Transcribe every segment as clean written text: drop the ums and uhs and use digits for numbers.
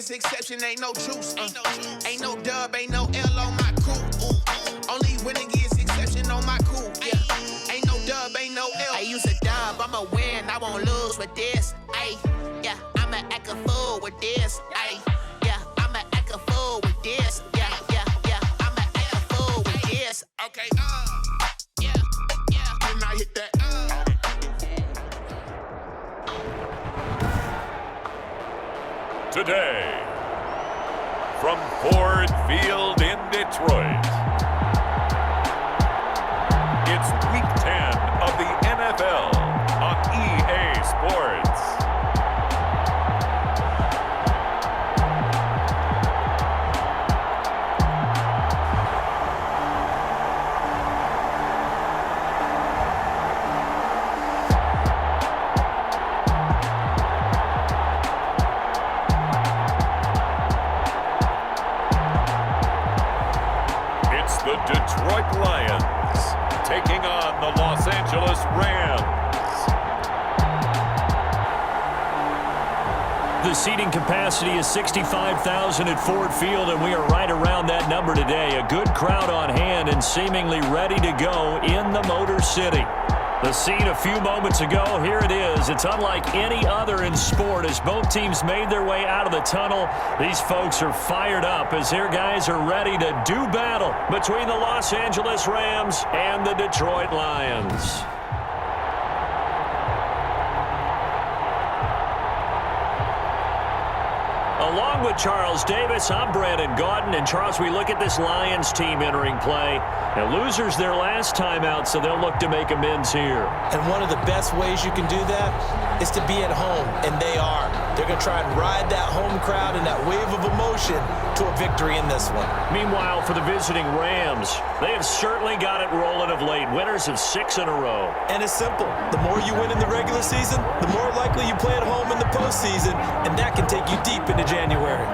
is exception, ain't no truce. Ain't no dub, ain't no L on my coupe. Only winning is exception on my coupe. Yeah. Ain't no dub, ain't no L. I use a dub, I'ma win, I won't lose with this. Ay, yeah, I'ma act a fool with this. Ay, yeah, I'ma act a fool with this. Yeah, yeah, yeah, I'ma act a fool with this. Okay, yeah, yeah. Can I hit that? Today, from Ford Field in Detroit, it's Week 10 of the NFL on EA Sports. The Detroit Lions taking on the Los Angeles Rams. The seating capacity is 65,000 at Ford Field, and we are right around that number today. A good crowd on hand and seemingly ready to go in the Motor City. The scene a few moments ago, here it is. It's unlike any other in sport as both teams made their way out of the tunnel. These folks are fired up as their guys are ready to do battle between the Los Angeles Rams and the Detroit Lions. Along with Charles Davis, I'm Brandon Gaudin. And Charles, we look at this Lions team entering play. Now, losers their last time out, so they'll look to make amends here. And one of the best ways you can do that is to be at home, and they are. They're going to try and ride that home crowd and that wave of emotion to a victory in this one. Meanwhile, for the visiting Rams, they have certainly got it rolling of late. Winners of 6 in a row. And it's simple. The more you win in the regular season, the more likely you play at home in the postseason, and that can take you deep into January.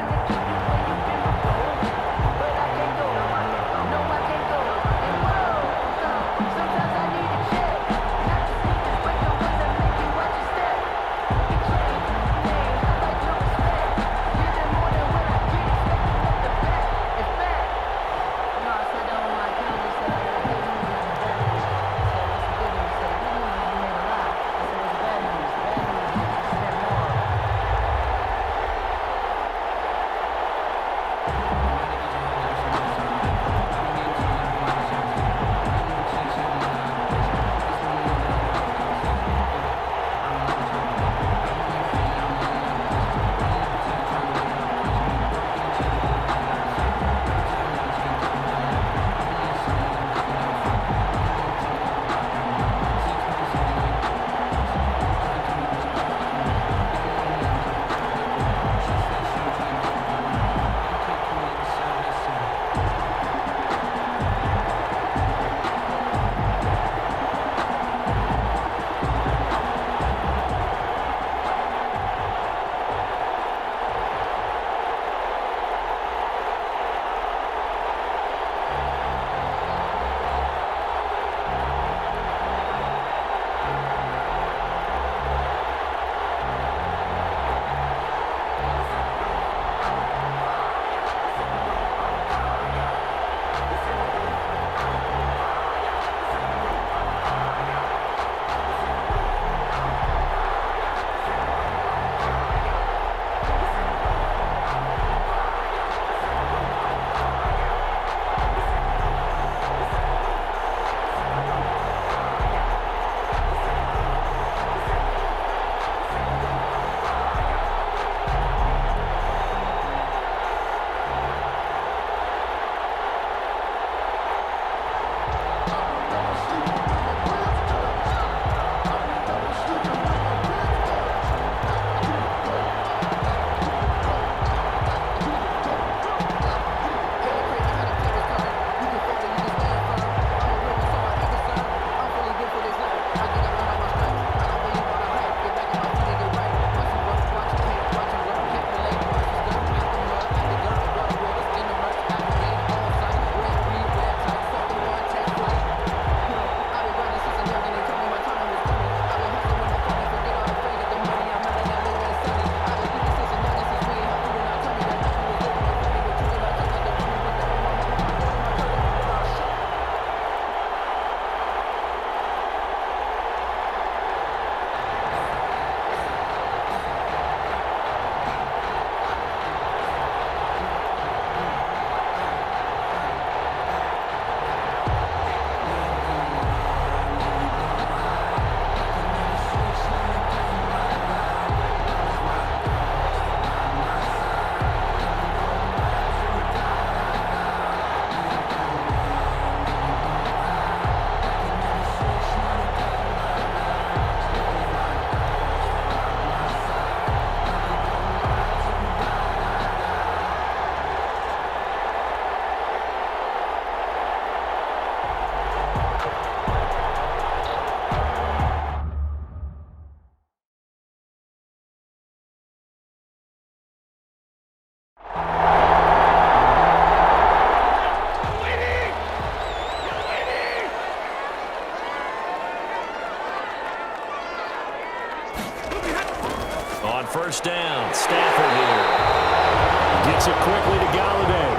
first down. Stafford here. Gets it quickly to Galladay.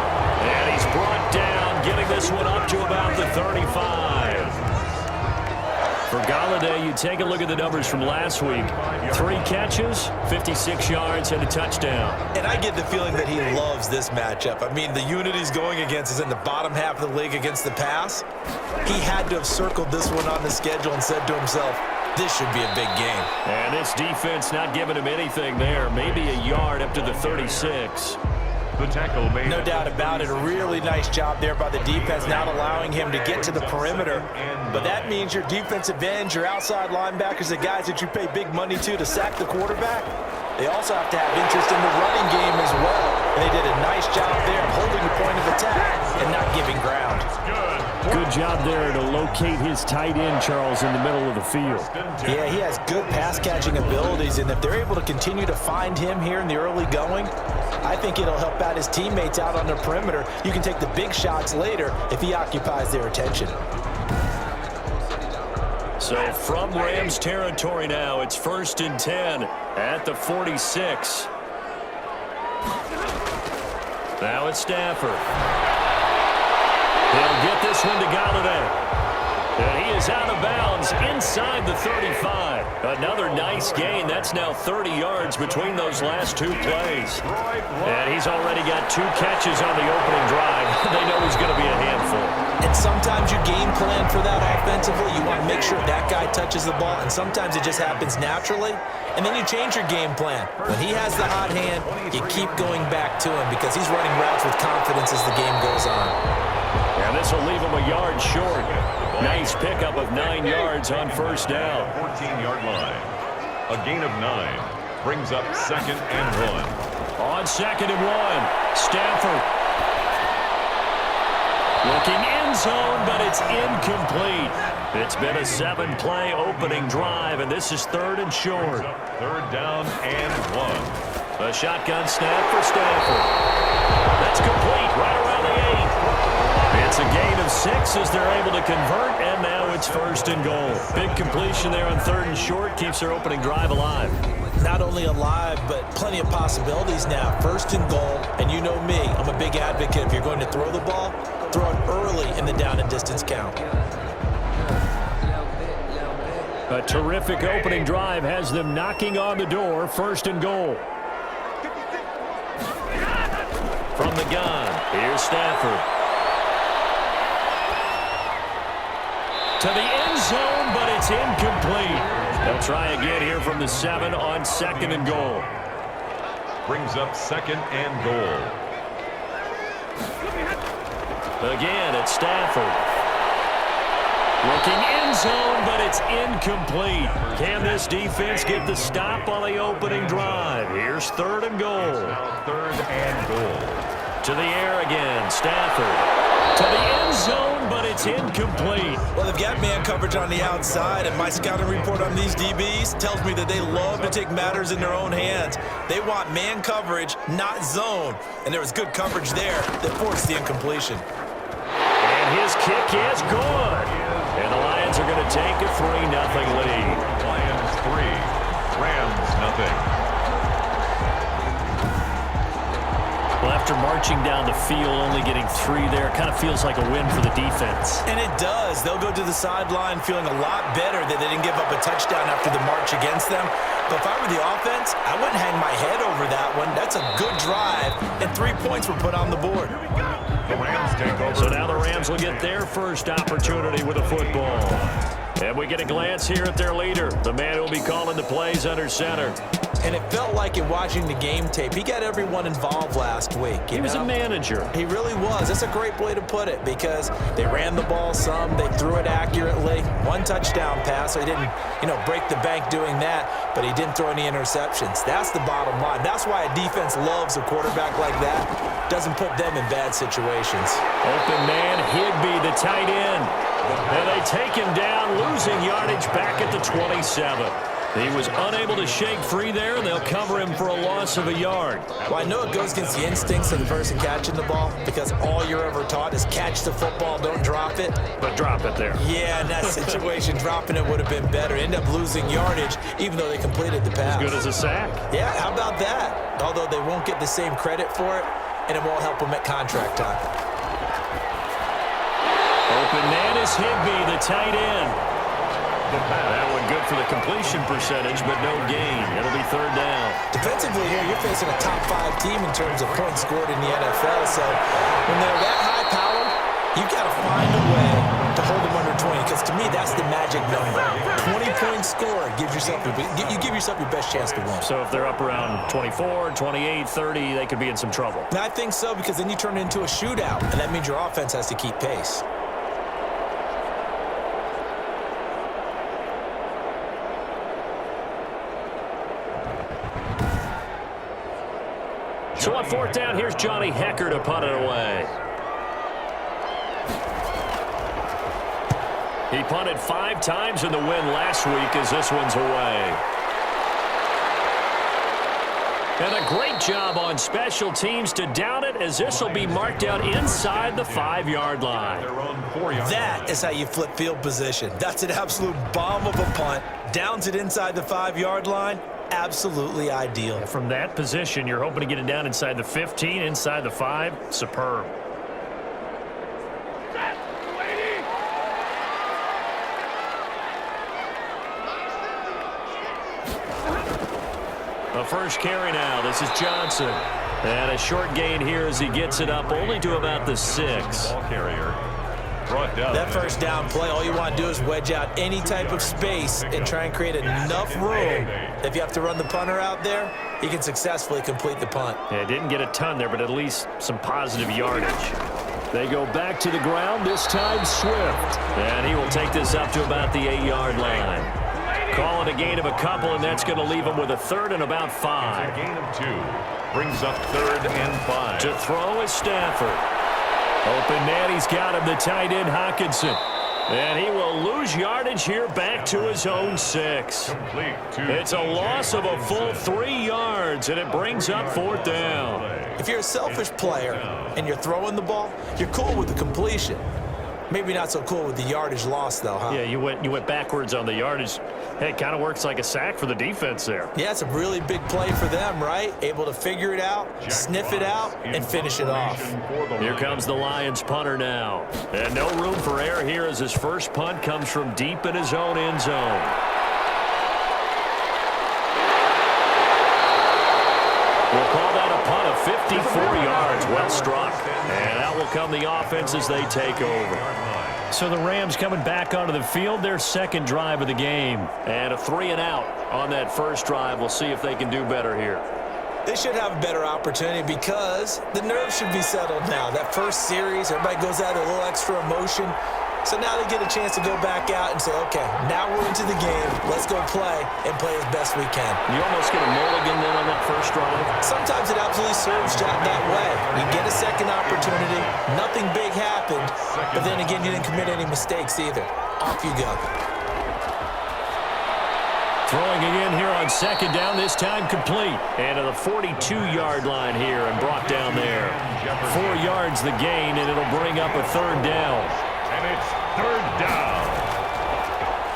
And he's brought down, getting this one up to about the 35. For Galladay, you take a look at the numbers from last week. 3 catches, 56 yards, and a touchdown. And I get the feeling that he loves this matchup. I mean, the unit he's going against is in the bottom half of the league against the pass. He had to have circled this one on the schedule and said to himself, this should be a big game. And this defense not giving him anything there. Maybe a yard up to the 36. The tackle made. No doubt about it. A really nice job there by the defense, not allowing him to get to the perimeter. But that means your defensive ends, your outside linebackers, the guys that you pay big money to sack the quarterback, they also have to have interest in the running game as well. And they did a nice job there of holding the point of attack and not giving ground. Good job there to locate his tight end, Charles, in the middle of the field. Yeah, he has good pass-catching abilities, and if they're able to continue to find him here in the early going, I think it'll help out his teammates out on the perimeter. You can take the big shots later if he occupies their attention. So from Rams territory now, it's 1st and 10 at the 46. Now it's Stafford. He'll get this one to Galladay. And he is out of bounds inside the 35. Another nice gain. That's now 30 yards between those last 2 plays. And he's already got 2 catches on the opening drive. They know he's going to be a handful. And sometimes you game plan for that offensively. You want to make sure that guy touches the ball, and sometimes it just happens naturally. And then you change your game plan. When he has the hot hand, you keep going back to him because he's running routes with confidence as the game goes on. And this will leave him a yard short. Nice pickup of 9 yards on first down. 14-yard line. A gain of 9 brings up 2nd and 1. On 2nd and 1, Stafford. Looking end zone, but it's incomplete. It's been a 7-play opening drive, and this is 3rd and short. 3rd down and 1. A shotgun snap for Stafford. That's complete right around the 8. It's a gain of 6 as they're able to convert, and now it's 1st and goal. Big completion there on 3rd and short keeps their opening drive alive. Not only alive, but plenty of possibilities now. 1st and goal, and you know me, I'm a big advocate. If you're going to throw the ball, throw it early in the down and distance count. A terrific opening drive has them knocking on the door. 1st and goal. From the gun, here's Stafford. To the end zone, but it's incomplete. They'll try again here from the 7 on 2nd and goal. Brings up 2nd and goal. Again, it's Stafford. Looking end zone, but it's incomplete. Can this defense get the stop on the opening drive? Here's 3rd and goal. 3rd and goal. To the air again, Stafford. To the end zone, but it's incomplete. Well, they've got man coverage on the outside, and my scouting report on these DBs tells me that they love to take matters in their own hands. They want man coverage, not zone. And there was good coverage there that forced the incompletion. And his kick is good. And the Lions are going to take a 3-0 lead. Lions 3, Rams nothing. Well, after marching down the field, only getting 3 there, it kind of feels like a win for the defense. And it does. They'll go to the sideline feeling a lot better that they didn't give up a touchdown after the march against them. But if I were the offense, I wouldn't hang my head over that one. That's a good drive, and 3 points were put on the board. The Rams take over. So now the Rams will get their first opportunity with a football. And we get a glance here at their leader, the man who will be calling the plays under center. And it felt like in watching the game tape, he got everyone involved last week. He was a manager. He really was. That's a great way to put it because they ran the ball some, they threw it accurately. 1 touchdown pass, so he didn't, break the bank doing that, but he didn't throw any interceptions. That's the bottom line. That's why a defense loves a quarterback like that. Doesn't put them in bad situations. Open man, Higbee, the tight end. And they take him down, losing yardage back at the 27. He was unable to shake free there, and they'll cover him for a loss of a yard. Well, I know it goes against the instincts of the person catching the ball because all you're ever taught is catch the football, don't drop it. But drop it there. Yeah, in that situation, dropping it would have been better. End up losing yardage, even though they completed the pass. As good as a sack. Yeah, how about that? Although they won't get the same credit for it, and it won't help them at contract time. Open man is Higbee, the tight end. That one good for the completion percentage, but no gain. It'll be third down. Defensively here, you're facing a top 5 team in terms of points scored in the NFL. So when they're that high powered, you've got to find a way to hold them under 20. Because to me, that's the magic number. 20-point score gives yourself you give yourself your best chance to win. So if they're up around 24, 28, 30, they could be in some trouble. And I think so, because then you turn it into a shootout, and that means your offense has to keep pace. So on fourth down, here's Johnny Hekker to punt it away. He punted 5 times in the win last week as this one's away. And a great job on special teams to down it, as this will be marked out inside the 5-yard line. That is how you flip field position. That's an absolute bomb of a punt. Downs it inside the 5-yard line. Absolutely ideal. From that position, you're hoping to get it down inside the 15, inside the 5. Superb. A first carry now. This is Johnson. And a short gain here as he gets it up only to about the 6. Ball carrier. Brought down. That first down play, all you want to do is wedge out any type of space and try and create enough room. If you have to run the punter out there, he can successfully complete the punt. Yeah, didn't get a ton there, but at least some positive yardage. They go back to the ground, this time Swift. And he will take this up to about the 8-yard line. Call it a gain of a couple, and that's going to leave him with a third and about 5. A gain of 2. Brings up 3rd and 5. To throw is Stafford. Open man, he's got him, the tight end Hockenson. And he will lose yardage here back to his own 6. Complete. It's a loss of a full 3 yards, and it brings up 4th down. If you're a selfish player and you're throwing the ball, you're cool with the completion. Maybe not so cool with the yardage loss, though, huh? Yeah, you went backwards on the yardage. Hey, it kind of works like a sack for the defense there. Yeah, it's a really big play for them, right? Able to figure it out, sniff it out, and finish it off. Here comes the Lions punter now. And no room for error here as his first punt comes from deep in his own end zone. We'll call that a punt of 54 yards. Well struck. And out will come the offense as they take over. So the Rams coming back onto the field, their second drive of the game. And a 3-and-out on that first drive. We'll see if they can do better here. They should have a better opportunity because the nerves should be settled now. That first series, everybody goes out with a little extra emotion. So now they get a chance to go back out and say, okay, now we're into the game. Let's go play and play as best we can. You almost get a mulligan then on that first drive. Sometimes it absolutely serves that way. You get a second opportunity. Nothing big happened. But then again, you didn't commit any mistakes either. Off you go. Throwing again here on second down, this time complete. And to the 42-yard line here and brought down there. 4 yards the gain, and it'll bring up a third down. And it's 3rd down.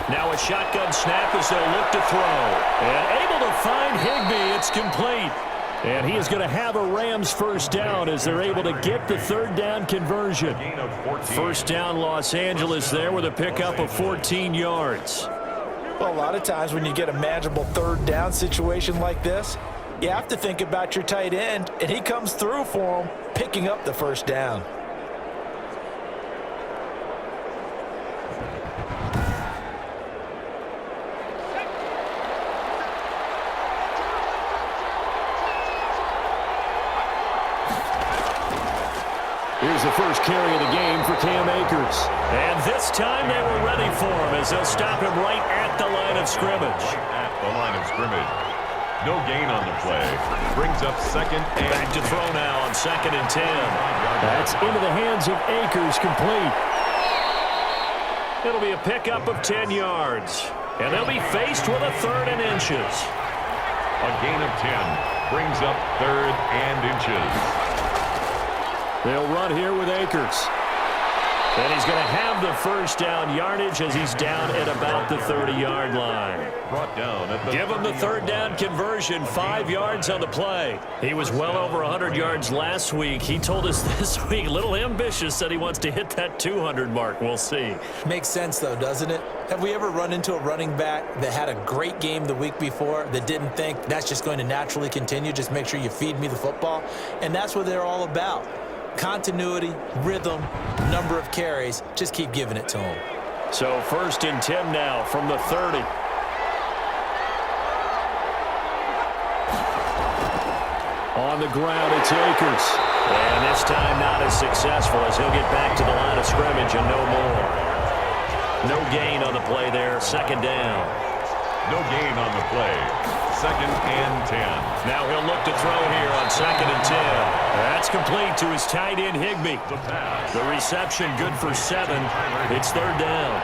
Now a shotgun snap as they'll look to throw. And able to find Higbee. It's complete. And he is going to have a Rams first down as they're able to get the 3rd down conversion. First down Los Angeles there with a pickup of 14 yards. Well, a lot of times when you get a manageable 3rd down situation like this, you have to think about your tight end, and he comes through for him, picking up the first down. Here's the first carry of the game for Cam Akers. And this time they were ready for him as they'll stop him right at the line of scrimmage. At the line of scrimmage. No gain on the play. Brings up 2nd and back to throw now on 2nd and 10. That's into the hands of Akers, complete. It'll be a pickup of 10 yards. And they'll be faced with a 3rd and inches. A gain of 10 brings up 3rd and inches. They'll run here with Akers. And he's going to have the first down yardage as he's down at about the 30-yard line. Brought down at the Give him the 3rd down conversion, 5 yards on the play. He was well over 100 yards last week. He told us this week, a little ambitious, said he wants to hit that 200 mark. We'll see. Makes sense, though, doesn't it? Have we ever run into a running back that had a great game the week before that didn't think that's just going to naturally continue? Just make sure you feed me the football. And that's what they're all about. Continuity, rhythm, number of carries. Just keep giving it to him. So 1st and 10 now from the 30. On the ground, it's Akers. And this time not as successful as he'll get back to the line of scrimmage and no more. No gain on the play there, 2nd down. No gain on the play. 2nd and 10. Now he'll look to throw here on 2nd and 10. That's complete to his tight end, Higbee. The pass. The reception good for 7. It's 3rd down.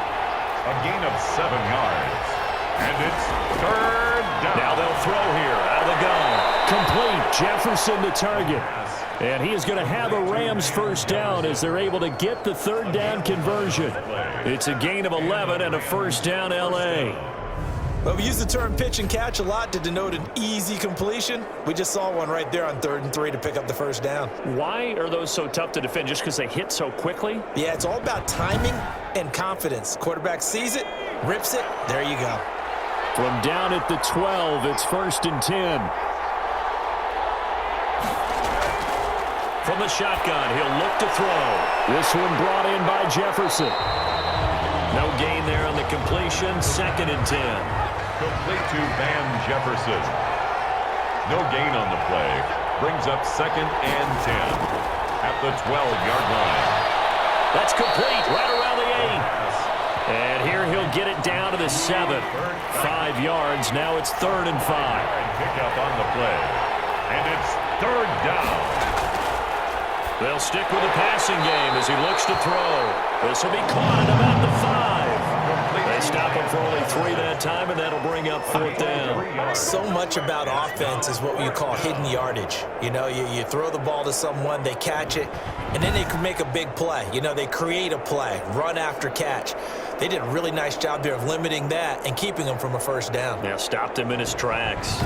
A gain of 7 yards. And it's 3rd down. Now they'll throw here out of the gun. Complete. Jefferson the target. And he is going to have a Rams 1st down as they're able to get the 3rd down conversion. It's a gain of 11 and a 1st down L.A. Well, we use the term pitch and catch a lot to denote an easy completion. We just saw one right there on 3rd and 3 to pick up the 1st down. Why are those so tough to defend? Just because they hit so quickly? Yeah, it's all about timing and confidence. Quarterback sees it, rips it, there you go. From down at the 12, it's 1st and 10. From the shotgun, he'll look to throw. This one brought in by Jefferson. No gain there on the completion, 2nd and 10. Complete to Van Jefferson. No gain on the play. Brings up 2nd and 10 at the 12-yard line. That's complete right around the 8. And here he'll get it down to the 7. 5 yards. Now it's 3rd and 5. Pick up on the play. And it's 3rd down. They'll stick with the passing game as he looks to throw. This will be caught at about the 5. They stop him for only 3 that time, and that'll bring up 4th down. So much about offense is what you call hidden yardage. You know, you throw the ball to someone, they catch it, and then they can make a big play. You know, they create a play, run after catch. They did a really nice job there of limiting that and keeping him from a 1st down. Yeah, stopped him in his tracks.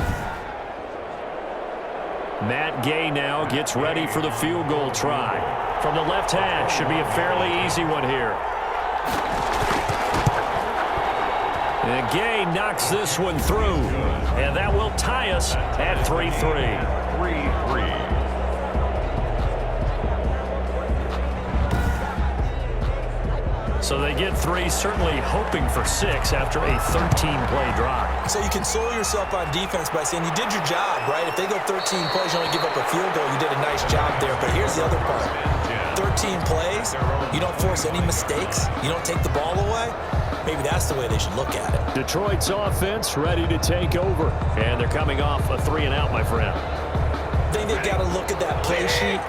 Matt Gay now gets ready for the field goal try. From the left hash, should be a fairly easy one here. And Gay knocks this one through. And that will tie us at 3-3. 3-3. So they get 3, certainly hoping for 6 after a 13-play drive. So you console yourself on defense by saying you did your job, right? If they go 13 plays, you only give up a field goal, you did a nice job there. But here's the other part. 13 plays, you don't force any mistakes, you don't take the ball away. Maybe that's the way they should look at it. Detroit's offense ready to take over. And they're coming off a 3-and-out, my friend. I think they've got to look at that play sheet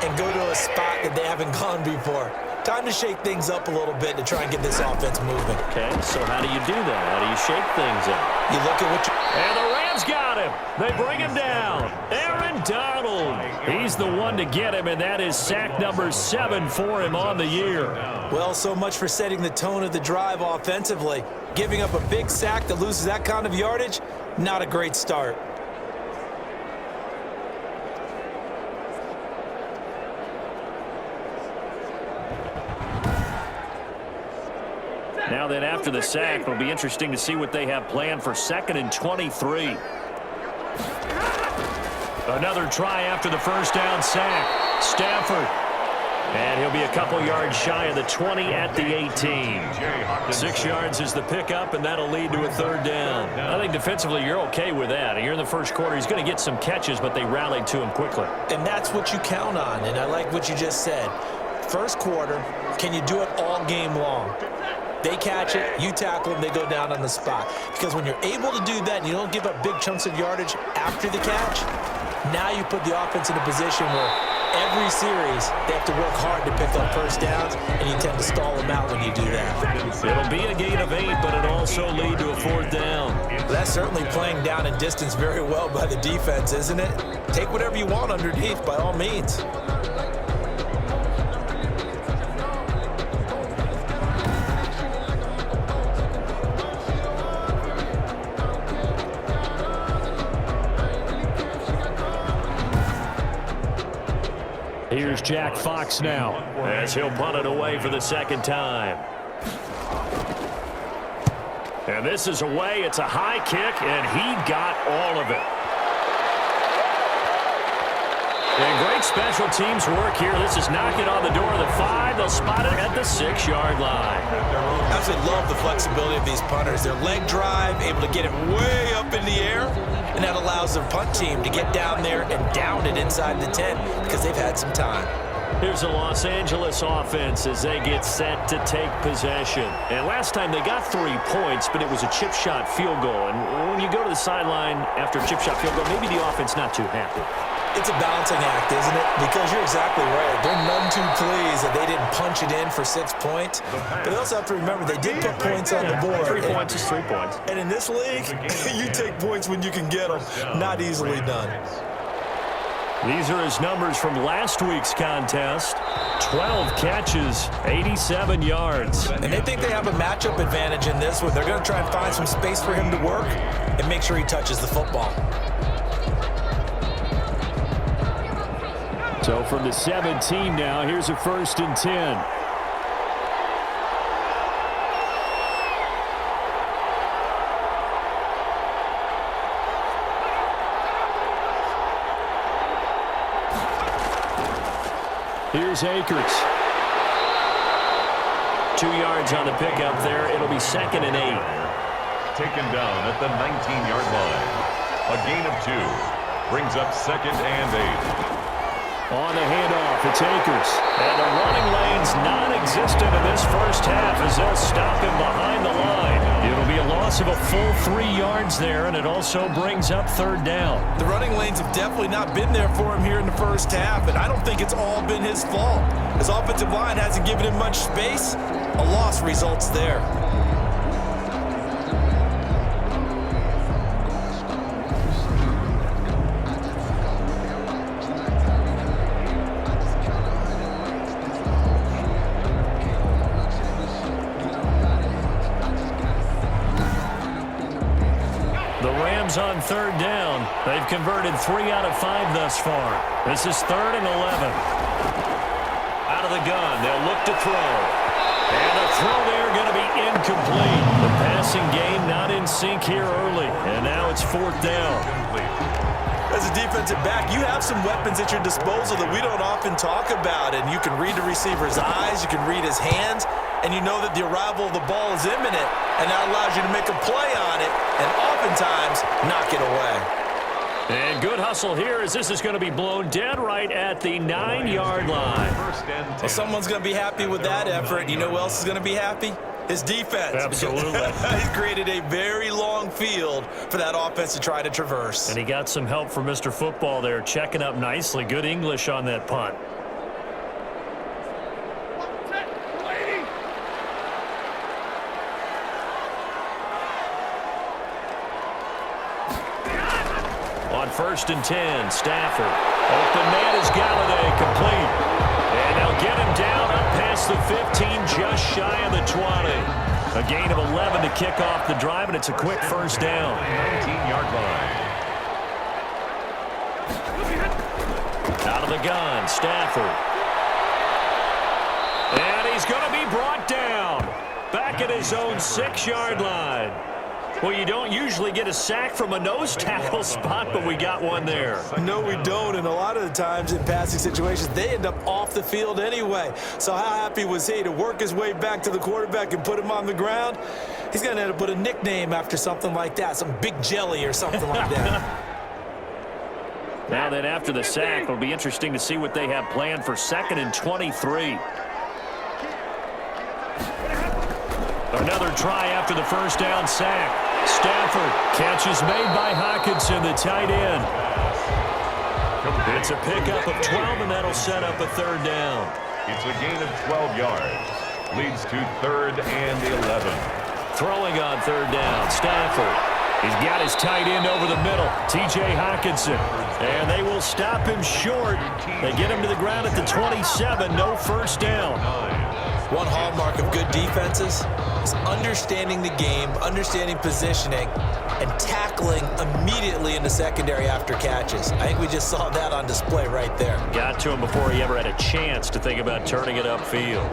and go to a spot that they haven't gone before. Time to shake things up a little bit to try and get this offense moving. Okay, so how do you do that? How do you shake things up? You look at what you... And the Rams got him. They bring him down. Aaron Donald. He's the one to get him, and that is sack number 7 for him on the year. Well, so much for setting the tone of the drive offensively. Giving up a big sack that loses that kind of yardage, not a great start. Now then, after the sack, it'll be interesting to see what they have planned for 2nd and 23. Another try after the 1st down sack. Stafford. And he'll be a couple yards shy of the 20 at the 18. 6 yards is the pickup, and that'll lead to a 3rd down. I think defensively you're okay with that. Here in the first quarter, he's going to get some catches, but they rallied to him quickly. And that's what you count on, and I like what you just said. First quarter, can you do it all game long? They catch it, you tackle them, they go down on the spot. Because when you're able to do that and you don't give up big chunks of yardage after the catch, now you put the offense in a position where every series, they have to work hard to pick up first downs, and you tend to stall them out when you do that. It'll be a gain of 8, but it also lead to a 4th down. That's certainly playing down and distance very well by the defense, isn't it? Take whatever you want underneath, by all means. Here's Jack Fox now, as he'll punt it away for the 2nd time. And this is away. It's a high kick, and he got all of it. And great special teams work here. This is knocking on the door of the 5. They'll spot it at the 6-yard line. I absolutely love the flexibility of these punters. Their leg drive, able to get it way up in the air, and that allows their punt team to get down there and down it inside the 10 because they've had some time. Here's the Los Angeles offense as they get set to take possession. And last time they got 3 points, but it was a chip shot field goal. And when you go to the sideline after a chip shot field goal, maybe the offense not too happy. It's a balancing act, isn't it? Because you're exactly right. They're none too pleased that they didn't punch it in for 6 points. But they also have to remember they did put points on the board. 3 points is 3 points. And in this league, you take points when you can get them. Not easily done. These are his numbers from last week's contest. 12 catches, 87 yards. And they think they have a matchup advantage in this one. They're going to try and find some space for him to work and make sure he touches the football. So from the 17 now, here's a 1st and 10. Here's Akers. 2 yards on the pickup there. It'll be 2nd and 8. Taken down at the 19-yard line. A gain of 2. Brings up 2nd and 8. On the handoff, it's Akers. And the running lane's non-existent in this first half as they'll stop him behind the line. It'll be a loss of a full 3 yards there, and it also brings up 3rd down. The running lanes have definitely not been there for him here in the first half, and I don't think it's all been his fault. His offensive line hasn't given him much space. A loss results there. On 3rd down. They've converted 3 out of 5 thus far. This is 3rd and 11. Out of the gun, they'll look to throw. And the throw there going to be incomplete. The passing game not in sync here early. And now it's 4th down. As a defensive back, you have some weapons at your disposal that we don't often talk about. And you can read the receiver's eyes, you can read his hands, and you know that the arrival of the ball is imminent. And that allows you to make a play on it and oftentimes knock it away. And good hustle here as this is going to be blown dead right at the 9-yard line. Well, someone's going to be happy with that effort. You know who else is going to be happy? His defense. Absolutely. He's created a very long field for that offense to try to traverse. And he got some help from Mr. Football there, checking up nicely. Good English on that punt. On 1st and 10, Stafford. Open man is Galladay, complete. And they'll get him down up past the 15, just shy of the 20. A gain of 11 to kick off the drive, and it's a quick 1st down. 19-yard line. Out of the gun, Stafford. And he's going to be brought down. Back at his own 6-yard line. Well, you don't usually get a sack from a nose tackle spot, but we got one there. No, we don't, and a lot of the times in passing situations, they end up off the field anyway. So how happy was he to work his way back to the quarterback and put him on the ground? He's going to end up with a nickname after something like that, some Big Jelly or something like that. Now then, after the sack, it'll be interesting to see what they have planned for 2nd and 23. Another try after the 1st down sack. Stafford, catch is made by Hockenson, the tight end. It's a pickup of 12, and that'll set up a third down. It's a gain of 12 yards. Leads to 3rd and 11. Throwing on third down, Stafford. He's got his tight end over the middle, T.J. Hockenson. And they will stop him short. They get him to the ground at the 27, no first down. One hallmark of good defenses is understanding the game, understanding positioning, and tackling immediately in the secondary after catches. I think we just saw that on display right there. Got to him before he ever had a chance to think about turning it upfield.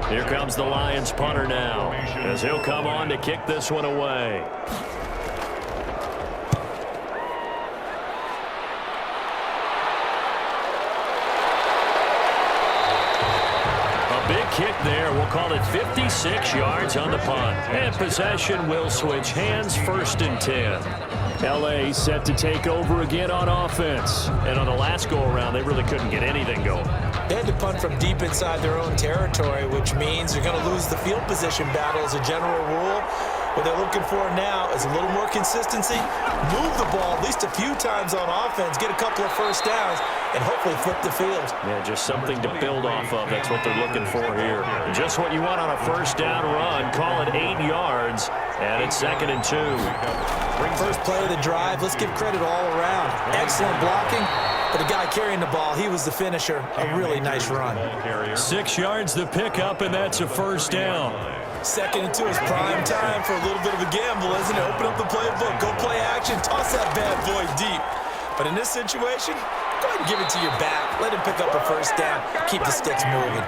Here comes the Lions punter now, as he'll come on to kick this one away. A big kick there. We'll call it 56 yards on the punt. And possession will switch hands, 1st and 10. L.A. set to take over again on offense. And on the last go-around, they really couldn't get anything going. They had to punt from deep inside their own territory, which means they're going to lose the field position battle as a general rule. What they're looking for now is a little more consistency, move the ball at least a few times on offense, get a couple of first downs, and hopefully flip the field. Yeah, just something to build off of. That's what they're looking for here. Just what you want on a first down run. Call it 8 yards, and it's 2nd and 2. First play of the drive, let's give credit all around. Excellent blocking. But the guy carrying the ball, he was the finisher. A really nice run. 6 yards the pickup, and that's a first down. 2nd and 2 is prime time for a little bit of a gamble, isn't it? Open up the playbook, go play action, toss that bad boy deep. But in this situation, go ahead and give it to your back. Let him pick up a first down. Keep the sticks moving.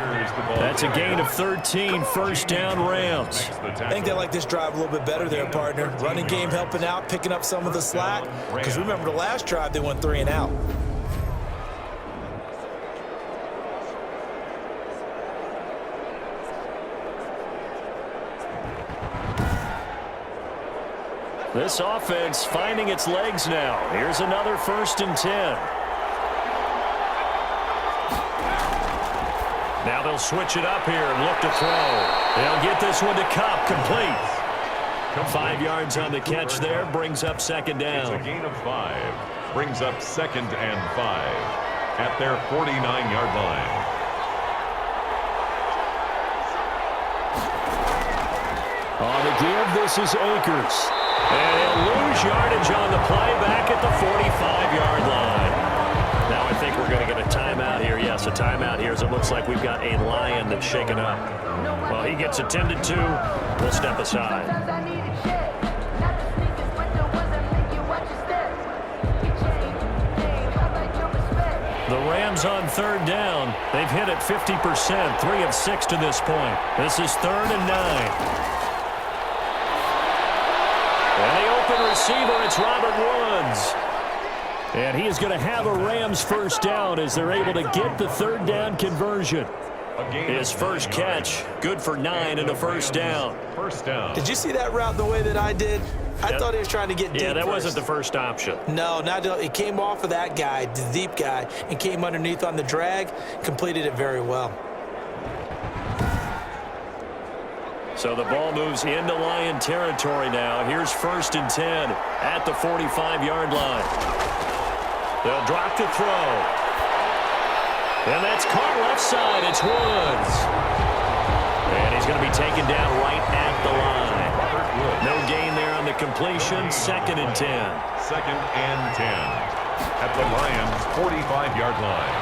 That's a gain of 13, first down Rams. I think they like this drive a little bit better there, partner. Running game helping out, picking up some of the slack. Because remember the last drive, they went 3 and out. This offense finding its legs now. Here's another 1st and 10. Now they'll switch it up here and look to throw. They'll get this one to Kupp, complete. 5 yards on the catch there, brings up 2nd down. It's a gain of 5. Brings up 2nd and 5 at their 49-yard line. On the give, this is Akers. And he'll lose yardage on the play back at the 45-yard line. Now I think we're going to get a timeout here. Yes, a timeout here as it looks like we've got a Lion that's shaken up. Well, he gets attended to. We'll step aside. The Rams on 3rd down. They've hit it 50%, 3 of 6 to this point. This is 3rd and 9. And the open receiver, it's Robert Woods. And he is going to have a Rams first down as they're able to get the 3rd down conversion. His first catch, good for 9 and a first down. Did you see that route the way that I did? I thought he was trying to get deep. Yeah, that first. wasn't the first option. No, it came off of that guy, the deep guy, and came underneath on the drag, completed it very well. So the ball moves into Lion territory now. Here's 1st and 10 at the 45-yard line. They'll drop to throw. And that's caught left side. It's Woods. And he's going to be taken down right at the line. No gain there on the completion. 2nd and 10. 2nd and 10 at the Lions' 45-yard line.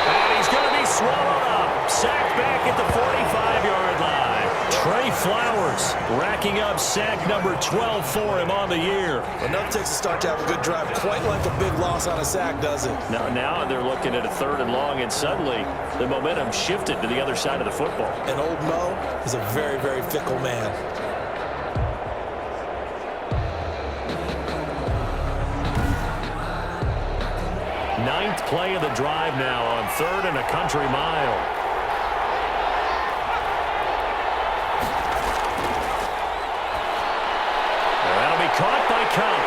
And he's going to be swallowed up. Sacked back at the 45-yard line. Trey Flowers racking up sack number 12 for him on the year. Enough takes a start to have a good drive. Quite like a big loss on a sack, does it? Now they're looking at a 3rd and long, and suddenly the momentum shifted to the other side of the football. And old Mo is a very, very fickle man. Ninth play of the drive now on 3rd and a country mile. Caught by Kupp.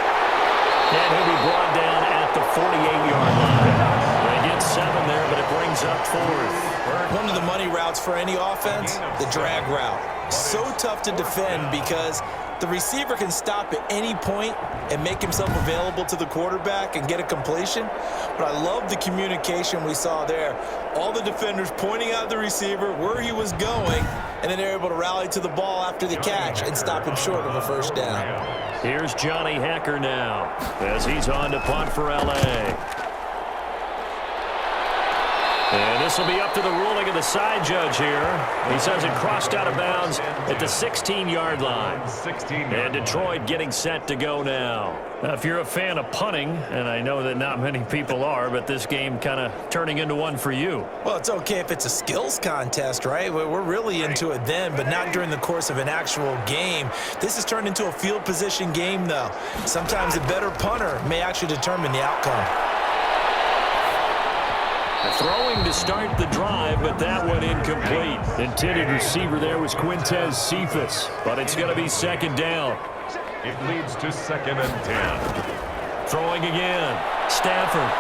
And he'll be brought down at the 48-yard line. They get 7 there, but it brings brings up fourth. One of the money routes for any offense, the drag route. So tough to defend because the receiver can stop at any point and make himself available to the quarterback and get a completion. But I love the communication we saw there. All the defenders pointing out the receiver, where he was going, and then they're able to rally to the ball after the catch and stop him short of a first down. Here's Johnny Hekker now as he's on to punt for L.A. And this will be up to the ruling of the side judge here. He says it crossed out of bounds at the 16-yard line. And Detroit getting set to go now. Now, if you're a fan of punting, and I know that not many people are, but this game kind of turning into one for you. Well, it's okay if it's a skills contest, right? We're really into it then, but not during the course of an actual game. This has turned into a field position game, though. Sometimes a better punter may actually determine the outcome. Throwing to start the drive, but that one incomplete. Intended receiver there was Quintez Cephas, but it's going to be second down. It leads to 2nd and 10. Throwing again. Stafford.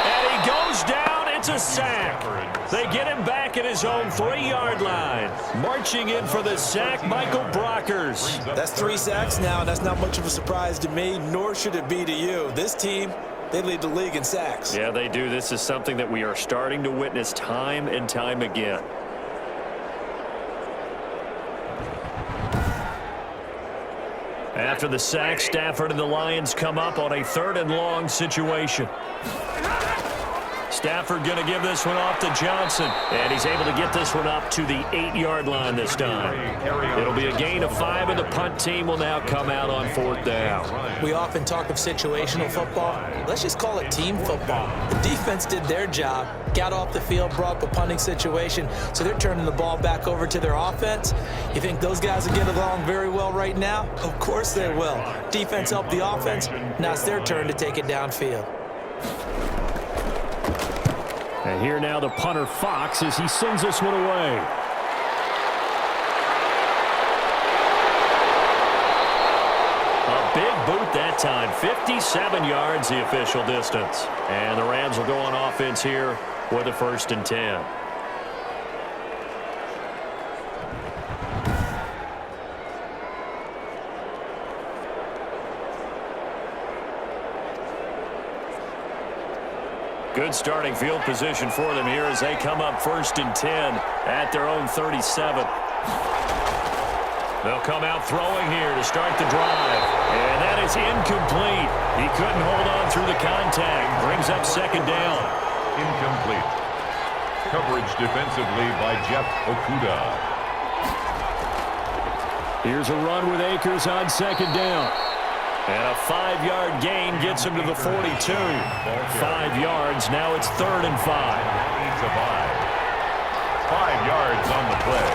And he goes down. It's a sack. They get him back at his own 3-yard line. Marching in for the sack, Michael Brockers. That's 3 sacks now. That's not much of a surprise to me, nor should it be to you. This team, they lead the league in sacks. Yeah, they do. This is something that we are starting to witness time and time again. After the sack, Stafford and the Lions come up on a 3rd and long situation. Stafford going to give this one off to Johnson. And he's able to get this one up to the 8-yard line this time. It'll be a gain of 5, and the punt team will now come out on 4th down. We often talk of situational football. Let's just call it team football. The defense did their job, got off the field, brought up a punting situation, so they're turning the ball back over to their offense. You think those guys will get along very well right now? Of course they will. Defense helped the offense. Now it's their turn to take it downfield. And here now the punter Fox as he sends this one away. A big boot that time. 57 yards the official distance. And the Rams will go on offense here with a 1st and 10. Good starting field position for them here as they come up 1st and 10 at their own 37. They'll come out throwing here to start the drive. And that is incomplete. He couldn't hold on through the contact. Brings up 2nd down. Incomplete. Coverage defensively by Jeff Okudah. Here's a run with Akers on 2nd down. And a 5-yard gain gets him to the 42. 5 yards. Now it's 3rd and 5. 5 yards on the play.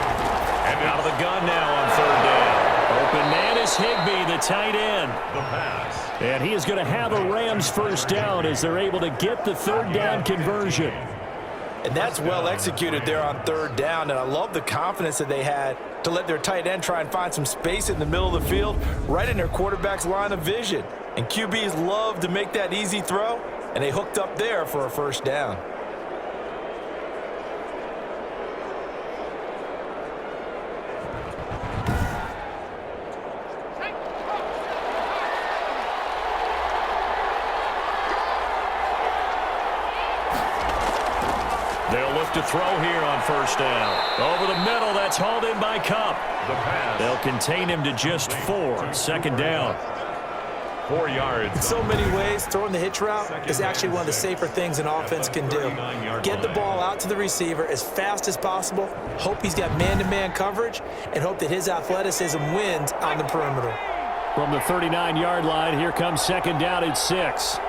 And out of the gun now on 3rd down. Open man is Higbee, the tight end. The pass. And he is going to have a Rams 1st down as they're able to get the 3rd down conversion. And that's well executed there on 3rd down, and I love the confidence that they had to let their tight end try and find some space in the middle of the field, right in their quarterback's line of vision. And QBs love to make that easy throw, and they hooked up there for a 1st down. They'll look to throw here on 1st down. Over the middle, that's hauled in by Kupp. They'll contain him to just 4. 2nd down. 4 yards. In so many ways, throwing the hitch route is actually one of the safer things an offense can do. Get the ball out to the receiver as fast as possible, hope he's got man-to-man coverage, and hope that his athleticism wins on the perimeter. From the 39-yard line, here comes 2nd down at 6.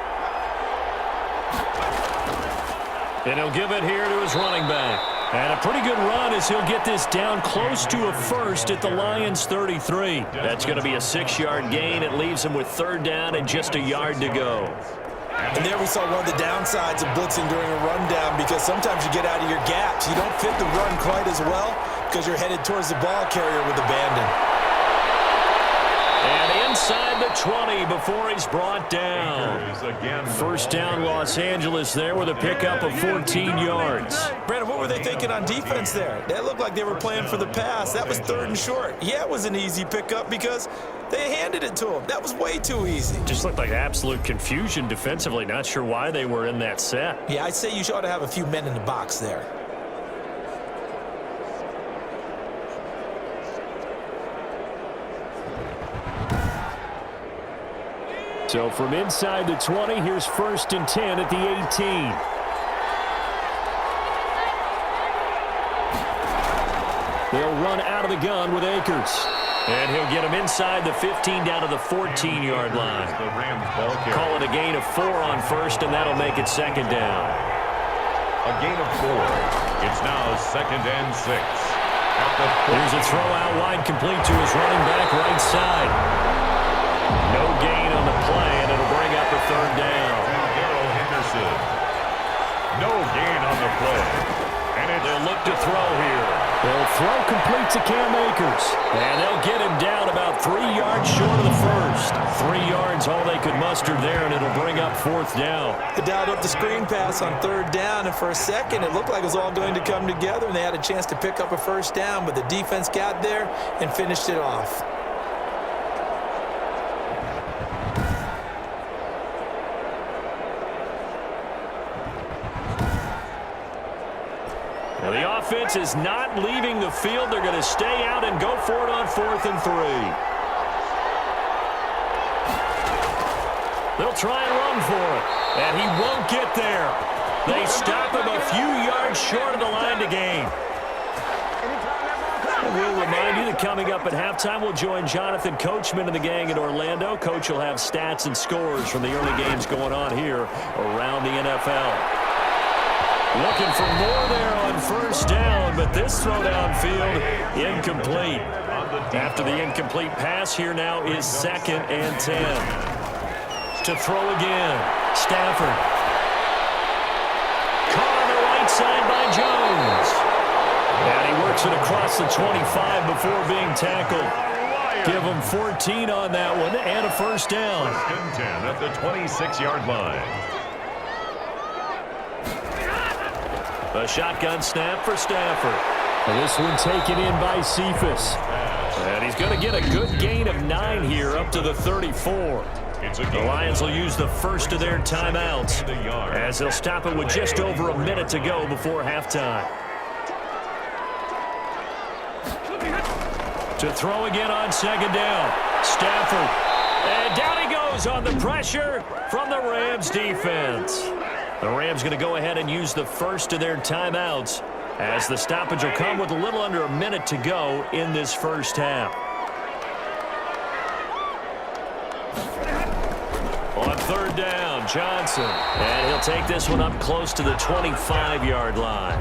And he'll give it here to his running back. And a pretty good run as he'll get this down close to a 1st at the Lions' 33. That's going to be a 6-yard gain. It leaves him with 3rd down and just a yard to go. And there we saw one of the downsides of blitzing during a rundown, because sometimes you get out of your gaps. You don't fit the run quite as well because you're headed towards the ball carrier with abandon. And inside the 20 before he's brought down. First down, Los Angeles there with a pickup of 14 yards. Brandon, what were they thinking on defense there? That looked like they were playing for the pass. That was 3rd and short. Yeah, it was an easy pickup because they handed it to him. That was way too easy. Just looked like absolute confusion defensively. Not sure why they were in that set. Yeah, I'd say you ought to have a few men in the box there. So from inside the 20, here's 1st and 10 at the 18. They'll run out of the gun with Akers. And he'll get him inside the 15 down to the 14-yard line. Call it a gain of 4 on 1st, and that'll make it 2nd down. A gain of 4. It's now 2nd and 6. Here's a throw out wide, complete to his running back right side. No gain on the play, and it'll bring up a 3rd down. Darrell Henderson. No gain on the play. And they'll look to throw here. They'll throw complete to Cam Akers. And they'll get him down about 3 yards short of the first. 3 yards, all they could muster there, and it'll bring up 4th down. They dialed up the screen pass on 3rd down, and for a second it looked like it was all going to come together, and they had a chance to pick up a 1st down, but the defense got there and finished it off. Now the offense is not leaving the field. They're going to stay out and go for it on 4th and 3. They'll try and run for it, and he won't get there. They stop him a few yards short of the line to gain. We'll remind you that coming up at halftime, we'll join Jonathan Coachman and the gang in Orlando. Coach will have stats and scores from the early games going on here around the NFL. Looking for more there on 1st down, but this throw downfield incomplete. After the incomplete pass, here now is 2nd and 10. To throw again, Stafford. Caught on the right side by Jones. And he works it across the 25 before being tackled. Give him 14 on that one and a 1st down. 1st and 10 at the 26-yard line. A shotgun snap for Stafford. And this one taken in by Cephas. And he's going to get a good gain of 9 here up to the 34. The Lions will use the first of their timeouts as they'll stop it with just over a minute to go before halftime. To throw again on 2nd down. Stafford. And down he goes on the pressure from the Rams defense. The Rams going to go ahead and use the first of their timeouts as the stoppage will come with a little under a minute to go in this first half. On 3rd down, Johnson. And he'll take this one up close to the 25-yard line.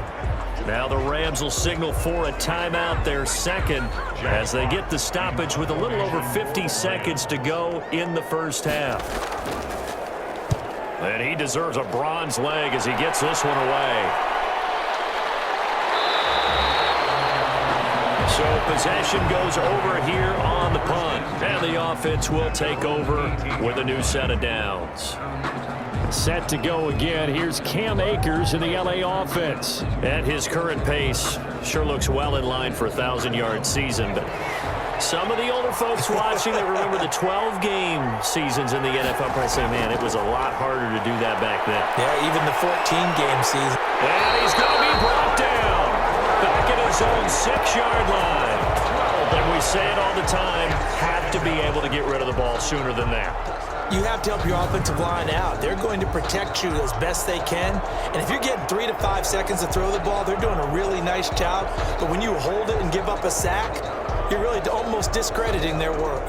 Now the Rams will signal for a timeout, their 2nd, as they get the stoppage with a little over 50 seconds to go in the first half. And he deserves a bronze leg as he gets this one away. So possession goes over here on the punt. And the offense will take over with a new set of downs. Set to go again. Here's Cam Akers in the LA offense. At his current pace, sure looks well in line for a 1,000-yard season. But some of the older folks watching that remember the 12-game seasons in the NFL probably say, man, it was a lot harder to do that back then. Yeah, even the 14-game season. And he's going to be brought down back at his own 6-yard line. And we say it all the time, have to be able to get rid of the ball sooner than that. You have to help your offensive line out. They're going to protect you as best they can. And if you're getting 3 to 5 seconds to throw the ball, they're doing a really nice job. But when you hold it and give up a sack, you're really almost discrediting their work.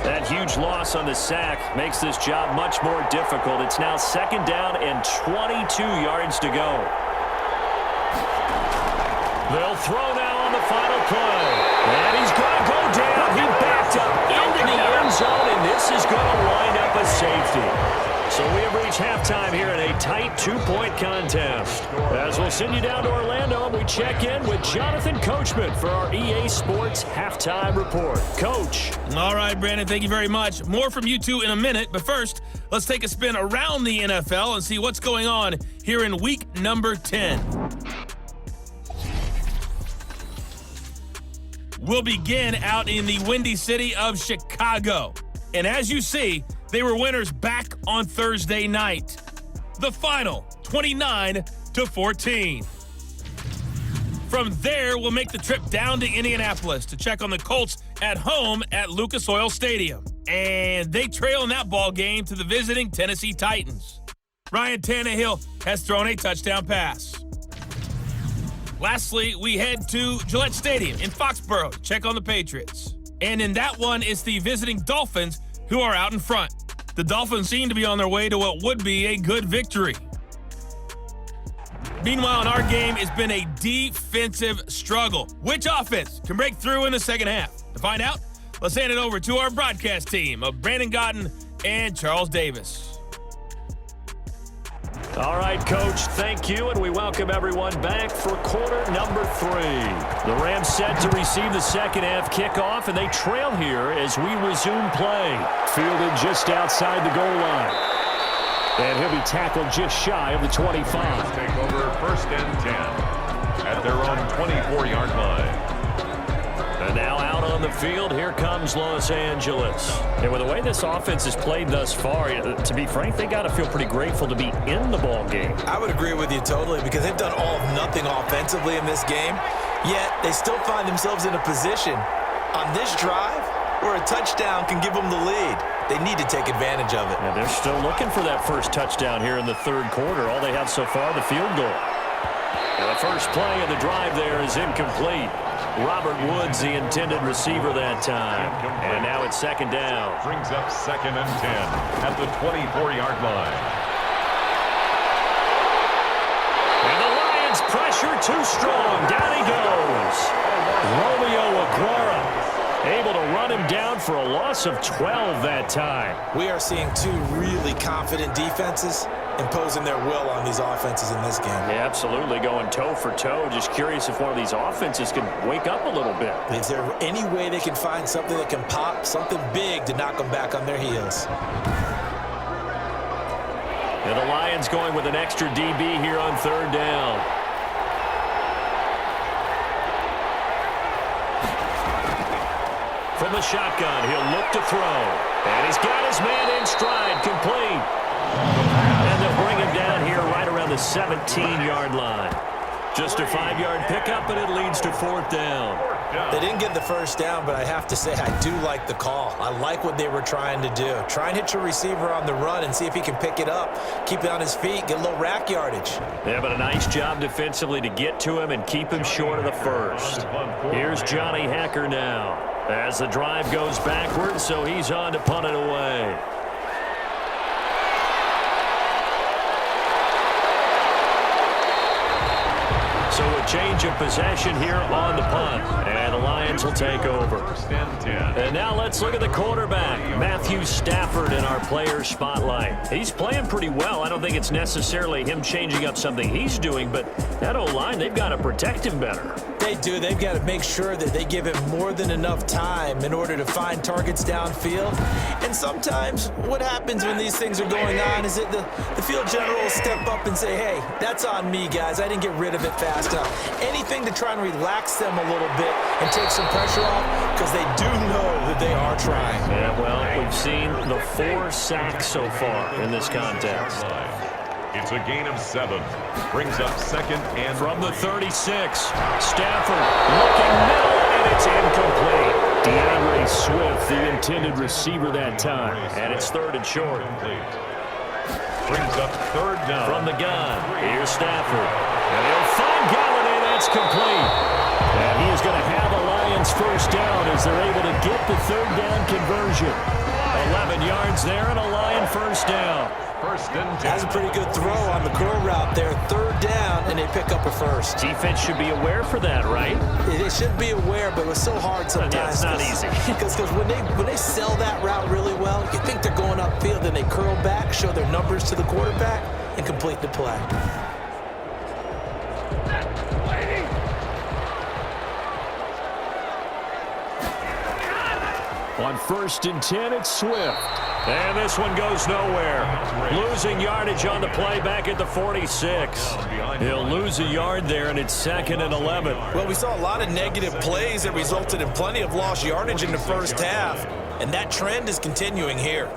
That huge loss on the sack makes this job much more difficult. It's now 2nd down and 22 yards to go. They'll throw now on the final play. And he's going to go down. He backed up into the end zone, and this is going to wind up a safety. So we have reached Coach, halftime here in a tight 2-point contest. As we'll send you down to Orlando, we check in with Jonathan Coachman for our EA Sports Halftime Report. Coach. All right, Brandon, thank you very much. More from you two in a minute, but first, let's take a spin around the NFL and see what's going on here in week number 10. We'll begin out in the Windy City of Chicago. And as you see, they were winners back on Thursday night. The final, 29-14. From there, we'll make the trip down to Indianapolis to check on the Colts at home at Lucas Oil Stadium. And they trail in that ball game to the visiting Tennessee Titans. Ryan Tannehill has thrown a touchdown pass. Lastly, we head to Gillette Stadium in Foxborough to check on the Patriots. And in that one, it's the visiting Dolphins who are out in front. The Dolphins seem to be on their way to what would be a good victory. Meanwhile, in our game, it's been a defensive struggle. Which offense can break through in the second half? To find out, let's hand it over to our broadcast team of Brandon Gaudin and Charles Davis. All right, Coach, thank you, and we welcome everyone back for quarter number 3. The Rams set to receive the second half kickoff, and they trail here as we resume play. Fielded just outside the goal line. And he'll be tackled just shy of the 25. Take over first and 10 at their own 24-yard line. And now out on the field, here comes Los Angeles. And with the way this offense has played thus far, to be frank, they got to feel pretty grateful to be in the ball game. I would agree with you totally because they've done all of nothing offensively in this game, yet they still find themselves in a position on this drive where a touchdown can give them the lead. They need to take advantage of it. And they're still looking for that first touchdown here in the third quarter. All they have so far, the field goal. And the first play of the drive there is incomplete. Robert Woods, the intended receiver that time. And now it's second down. Brings up second and 10 at the 24-yard line. And the Lions pressure too strong. Down he goes. Romeo Okwara able to run him down for a loss of 12 that time. We are seeing two really confident defenses imposing their will on these offenses in this game. Yeah, absolutely, going toe for toe. Just curious if one of these offenses can wake up a little bit. Is there any way they can find something that can pop, something big to knock them back on their heels? And the Lions going with an extra DB here on third down. From the shotgun, he'll look to throw. And he's got his man in stride, complete. And they'll bring him down here right around the 17-yard line. Just a 5-yard pickup, and it leads to fourth down. They didn't get the first down, but I have to say I do like the call. I like what they were trying to do. Try and hit your receiver on the run and see if he can pick it up. Keep it on his feet, get a little rack yardage. Yeah, but a nice job defensively to get to him and keep him short of the first. Here's Johnny Hekker now as the drive goes backwards, so he's on to punt it away. So a change of possession here on the punt, and the Lions will take over. And now let's look at the quarterback, Matthew Stafford, in our player spotlight. He's playing pretty well. I don't think it's necessarily him changing up something he's doing, but that O-line, they've got to protect him better. They do. They've got to make sure that they give him more than enough time in order to find targets downfield. And sometimes what happens when these things are going on is that the field general will step up and say, hey, that's on me, guys. I didn't get rid of it fast enough. Anything to try and relax them a little bit and take some pressure off because they do know that they are trying. Yeah, well, we've seen the 4 sacks so far in this contest. It's a gain of 7. Brings up second and from the 36. Stafford looking middle, and it's incomplete. DeAndre Swift, the intended receiver that time. And it's third and short. Brings up third down. From the gun, here's Stafford. And he'll find Galladay, that's complete. And he is going to have a Lions first down as they're able to get the third down conversion. 11 yards there and a Lion first down. First and 10. That's a pretty good throw on the curl route there. Third down, and they pick up a first. Defense should be aware for that, right? They should be aware, but it was so hard sometimes. Yeah, it's not easy. Because when they sell that route really well, you think they're going upfield, and they curl back, show their numbers to the quarterback, and complete the play. On first and 10, it's Swift. And this one goes nowhere. Losing yardage on the play back at the 46. He'll lose a yard there, and it's 2nd and 11. Well, we saw a lot of negative plays that resulted in plenty of lost yardage in the first half, and that trend is continuing here.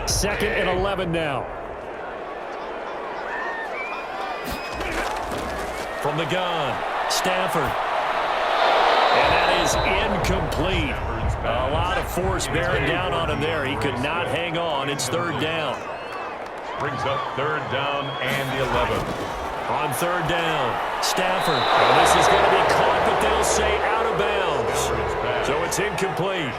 Second and 11 now. From the gun, Stafford. And that is incomplete. A lot of force bearing down on him there. He could not hang on. It's third down. Brings up third down and 11. On third down, Stafford. And this is going to be caught, but they'll say out of bounds. So it's incomplete.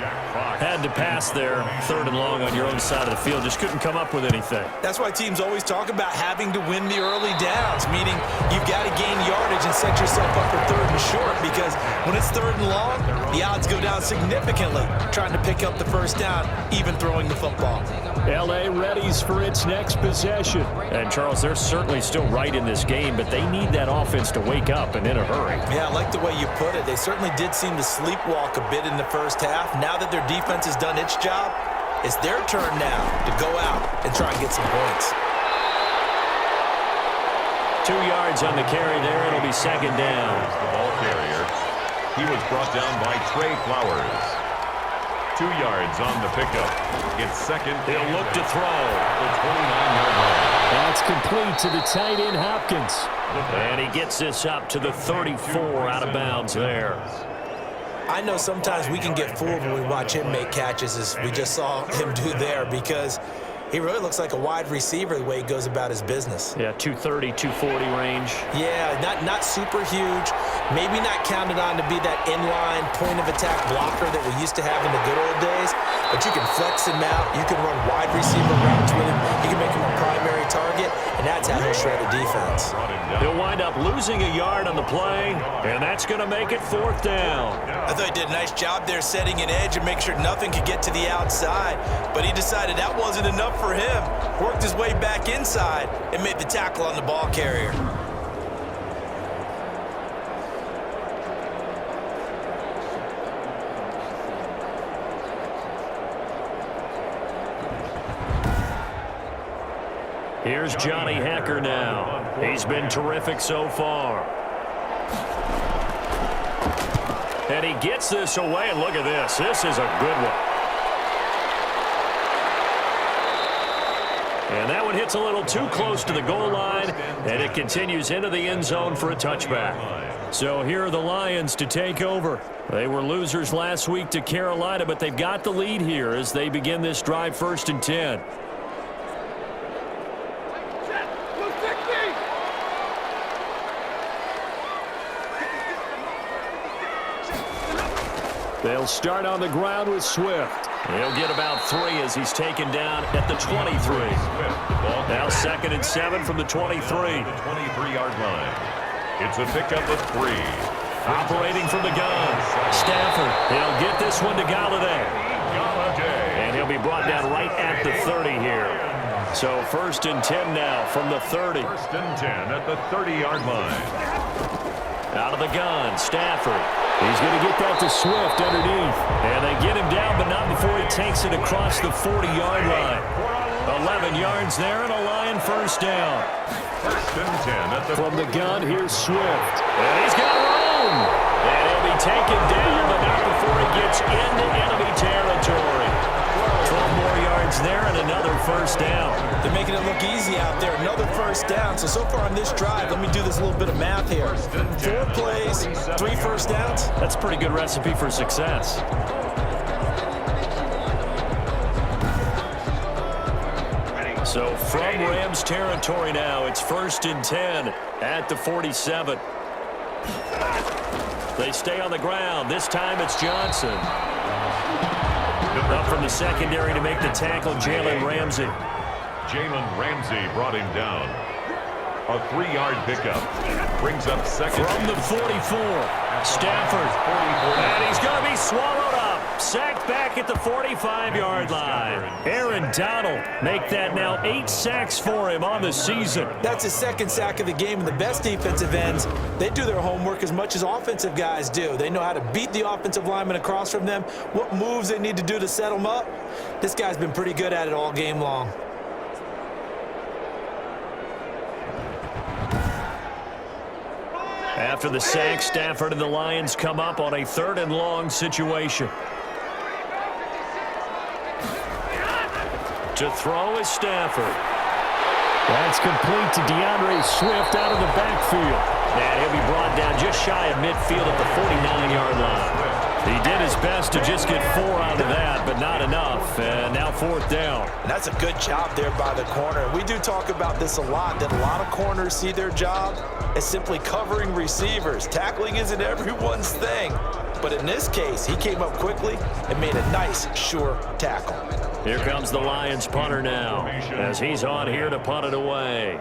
Had to pass there. Third and long on your own side of the field. Just couldn't come up with anything. That's why teams always talk about having to win the early downs, meaning you've got to gain yardage and set yourself up for third and short, because when it's third and long, the odds go down significantly trying to pick up the first down, even throwing the football. L.A. readies for its next possession. And, Charles, they're certainly still right in this game, but they need that offense to wake up and in a hurry. Yeah, I like the way you put it. They certainly did seem to sleepwalk a bit in the first half. Now that their defense has done its job, it's their turn now to go out and try and get some points. 2 yards on the carry there. It'll be second down. The ball carrier. He was brought down by Trey Flowers. 2 yards on the pickup. It's second. He'll look to throw. The 29-yard line. That's complete to the tight end, Hopkins. And he gets this up to the 34 out of bounds there. I know sometimes we can get fooled when we watch him make catches, as we just saw him do there, because he really looks like a wide receiver the way he goes about his business. Yeah, 230, 240 range. Yeah, not super huge. Maybe not counted on to be that inline point-of-attack blocker that we used to have in the good old days, but you can flex him out. You can run wide receiver routes with him. You can make him a primary target, and that's how he'll shred a defense. He'll wind up losing a yard on the play, and that's going to make it fourth down. I thought he did a nice job there setting an edge and make sure nothing could get to the outside, but he decided that wasn't enough for him. Worked his way back inside and made the tackle on the ball carrier. Here's Johnny Hekker now. He's been terrific so far. And he gets this away, and look at this. This is a good one. And that one hits a little too close to the goal line, and it continues into the end zone for a touchback. So here are the Lions to take over. They were losers last week to Carolina, but they've got the lead here as they begin this drive first and 10. They'll start on the ground with Swift. He'll get about 3 as he's taken down at the 23. Now 2nd and 7 from the 23. 23-yard line. It's a pickup of 3. Operating from the gun. Stafford. He'll get this one to Galladay. And he'll be brought down right at the 30 here. So 1st and 10 now from the 30. 1st and 10 at the 30-yard line. Out of the gun, Stafford. He's going to get that to Swift underneath. And they get him down, but not before he takes it across the 40-yard line. 11 yards there and a Lion first down. 1st and 10 at the From the gun, here's Swift. And he's got room. And he'll be taken down, but not before he gets into enemy territory. 12 more yards there and another first down. They're making it look easy out there. Another first down. So far on this drive, let me do this little bit of math here. 4 plays, 3 first downs. That's a pretty good recipe for success. So from Rams territory now, it's 1st and 10 at the 47. They stay on the ground. This time it's Johnson. Up from the secondary to make the tackle, Jalen Ramsey. Jalen Ramsey brought him down. A 3-yard pickup. Brings up second. From the 44, Stafford. And he's going to be swallowed up. Sacked back at the 45-yard line. Aaron Donald make that now 8 sacks for him on the season. That's his 2nd sack of the game, and the best defensive ends, they do their homework as much as offensive guys do. They know how to beat the offensive lineman across from them, what moves they need to do to set them up. This guy's been pretty good at it all game long. After the sack, Stafford and the Lions come up on a 3rd and long situation. To throw is Stafford. That's complete to DeAndre Swift out of the backfield. And he'll be brought down just shy of midfield at the 49-yard line. He did his best to just get 4 out of that, but not enough. And now 4th down. And that's a good job there by the corner. We do talk about this a lot, that a lot of corners see their job as simply covering receivers. Tackling isn't everyone's thing. But in this case, he came up quickly and made a nice, sure tackle. Here comes the Lions punter now, as he's on here to punt it away.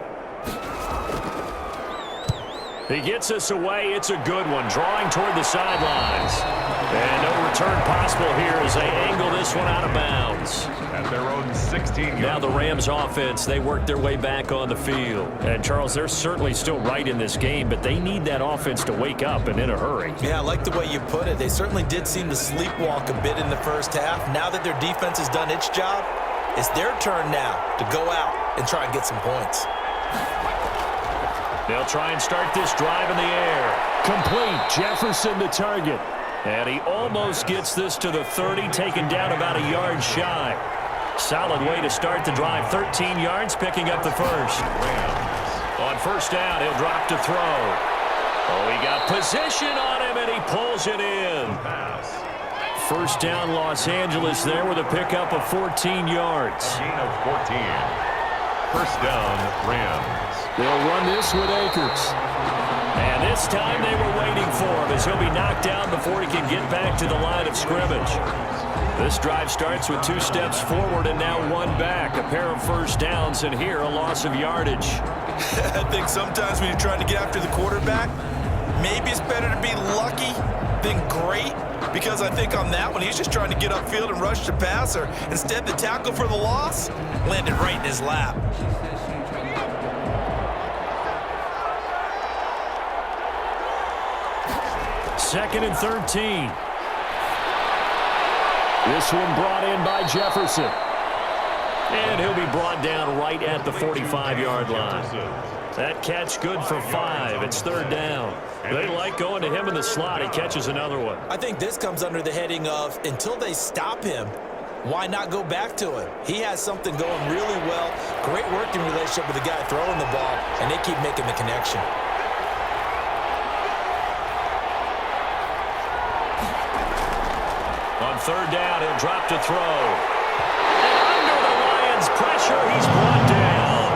He gets us away. It's a good one, drawing toward the sidelines. And no return possible here as they angle this one out of bounds. At their own 16-yard. Now the Rams offense, they work their way back on the field. And Charles, they're certainly still right in this game, but they need that offense to wake up and in a hurry. Yeah, I like the way you put it. They certainly did seem to sleepwalk a bit in the first half. Now that their defense has done its job, it's their turn now to go out and try and get some points. They'll try and start this drive in the air. Complete. Jefferson the target. And he almost gets this to the 30, taken down about a yard shy. Solid way to start the drive. 13 yards, picking up the first. On 1st down, he'll drop to throw. Oh, he got position on him, and he pulls it in. 1st down, Los Angeles there with a pickup of 14 yards. Gain of 14. 1st down, Rams. They'll run this with Akers. And this time they were waiting for him as he'll be knocked down before he can get back to the line of scrimmage. This drive starts with 2 steps forward and now 1 back. A pair of 1st downs, and here a loss of yardage. I think sometimes when you're trying to get after the quarterback, maybe it's better to be lucky than great, because I think on that one he's just trying to get upfield and rush the passer. Instead, the tackle for the loss landed right in his lap. 2nd and 13. This one brought in by Jefferson. And he'll be brought down right at the 45-yard line. That catch good for 5. It's 3rd down. They like going to him in the slot. He catches another one. I think this comes under the heading of, until they stop him, why not go back to him? He has something going really well. Great working relationship with the guy throwing the ball, and they keep making the connection. On 3rd down, he'll drop to throw. And under the Lions' pressure, he's brought down.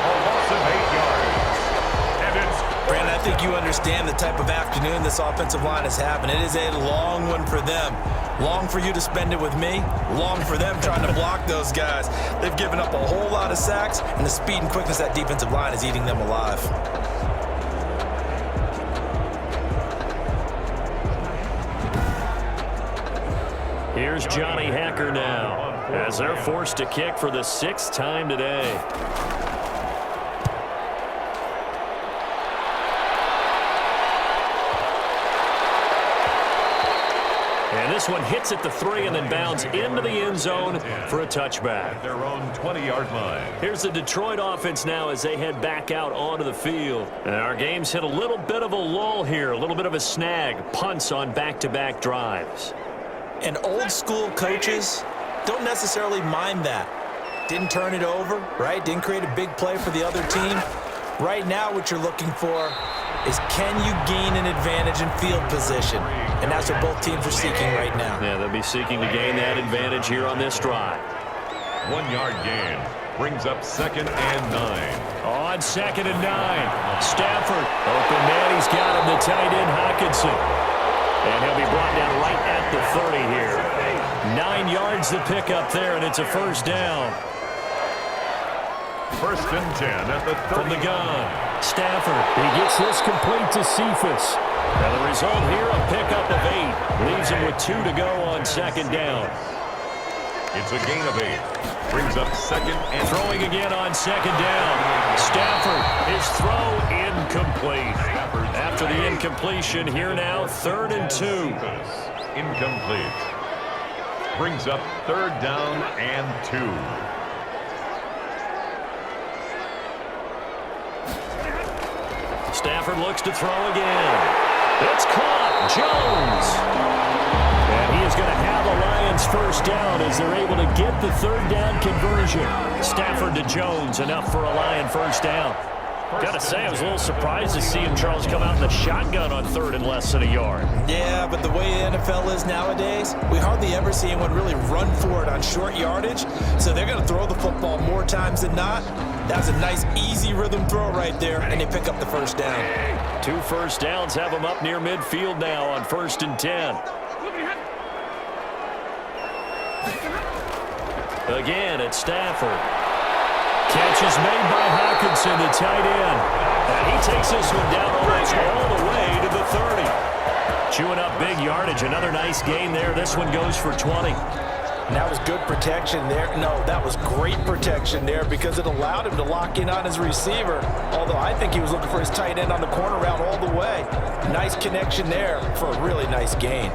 A loss of 8 yards. And it's Brandon, I think you understand the type of afternoon this offensive line is having. It is a long one for them. Long for you to spend it with me. Long for them trying to block those guys. They've given up a whole lot of sacks, and the speed and quickness of that defensive line is eating them alive. Here's Johnny Hacker now, as they're forced to kick for the 6th time today. And this one hits at the 3 and then bounds into the end zone for a touchback. their own 20-yard line. Here's the Detroit offense now as they head back out onto the field. And our game's hit a little bit of a lull here, a little bit of a snag. Punts on back-to-back drives. And old school coaches don't necessarily mind that. Didn't turn it over, right? Didn't create a big play for the other team. Right now what you're looking for is, can you gain an advantage in field position? And that's what both teams are seeking right now. Yeah, they'll be seeking to gain that advantage here on this drive. 1 yard gain. Brings up 2nd and 9. On 2nd and 9. Stafford. Open man. He's got him. The tight end, Hockenson. And he'll be brought down right at the 30 here. 9 yards to pick up there, and it's a first down. 1st and 10 at the 30. From the gun. Stafford. He gets this complete to Cephas. Now the result here, a pickup of 8. Leaves him with 2 to go on 2nd down. It's a gain of 8. Brings up 2nd and throwing again on 2nd down. Stafford, his throw incomplete. After the incompletion, here now 3rd and 2. Incomplete. Brings up 3rd down and 2. Stafford looks to throw again. It's caught. Jones. And he is going to have a Lions first down as they're able to get the 3rd down conversion. Stafford to Jones, enough for a Lion first down. Got to say, I was a little surprised to see him, Charles, come out in the shotgun on 3rd and less than a yard. Yeah, but the way the NFL is nowadays, we hardly ever see anyone really run for it on short yardage. So they're going to throw the football more times than not. That was a nice, easy rhythm throw right there, and they pick up the first down. 2 first downs have them up near midfield now on 1st and 10. Again, it's Stafford. Catch is made by Hockenson, the tight end. And he takes this one down almost all the way to the 30. Chewing up big yardage. Another nice gain there. This one goes for 20. And that was good protection there. No, that was great protection there because it allowed him to lock in on his receiver. Although I think he was looking for his tight end on the corner route all the way. Nice connection there for a really nice gain.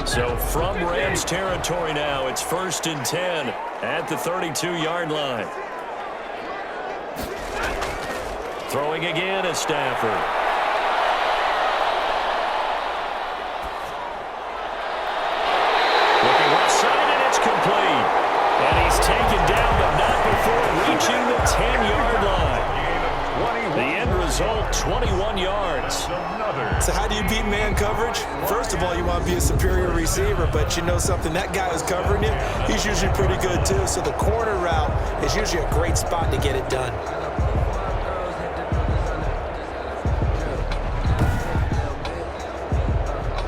So from Rams territory now, it's 1st and 10 at the 32-yard line. Throwing again is Stafford. Looking left side, and it's complete. And he's taken down, but not before reaching the 10-yard line. The end result, 21 yards. So how do you beat man coverage? First of all, you want to be a superior receiver, but you know something, that guy who's covering you, he's usually pretty good too. So the corner route is usually a great spot to get it done.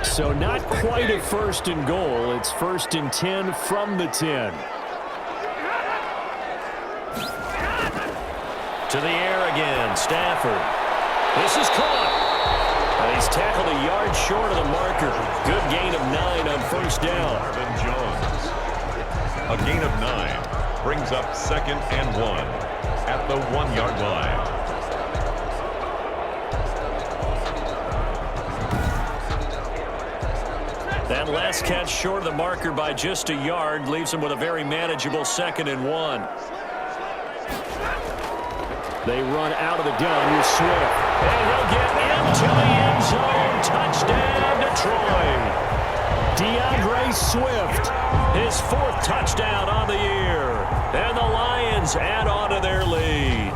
So not quite a 1st and goal. It's 1st and 10 from the 10. To the air again, Stafford. This is caught. And he's tackled a yard short of the marker. Good gain of 9 on 1st down. Marvin Jones. A gain of 9 brings up 2nd and 1 at the 1-yard line. That last catch short of the marker by just a yard leaves him with a very manageable 2nd and 1. They run out of the gun with Swift. And he'll get into the end zone. Touchdown, Detroit. DeAndre Swift, his 4th touchdown on the year. And the Lions add on to their lead.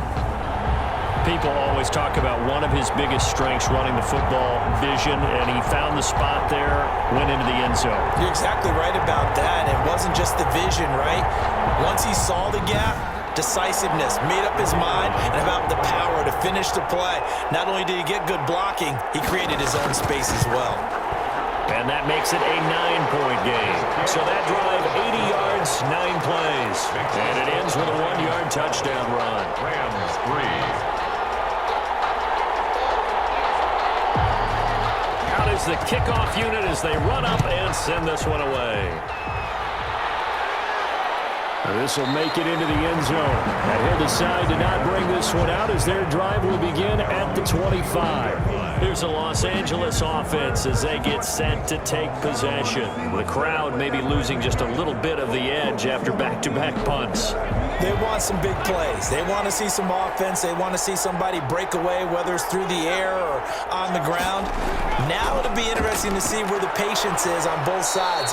People always talk about one of his biggest strengths running the football, vision, and he found the spot there, went into the end zone. You're exactly right about that. It wasn't just the vision, right? Once he saw the gap, decisiveness, made up his mind, and about the power to finish the play. Not only did he get good blocking, he created his own space as well. And that makes it a 9-point game. So that drive, 80 yards, 9 plays. And it ends with a 1-yard touchdown run. Rams 3. Out is the kickoff unit as they run up and send this one away. This will make it into the end zone. And he'll decide to not bring this one out as their drive will begin at the 25. Here's the Los Angeles offense as they get set to take possession. The crowd may be losing just a little bit of the edge after back-to-back punts. They want some big plays. They want to see some offense. They want to see somebody break away, whether it's through the air or on the ground. Now it'll be interesting to see where the patience is on both sides.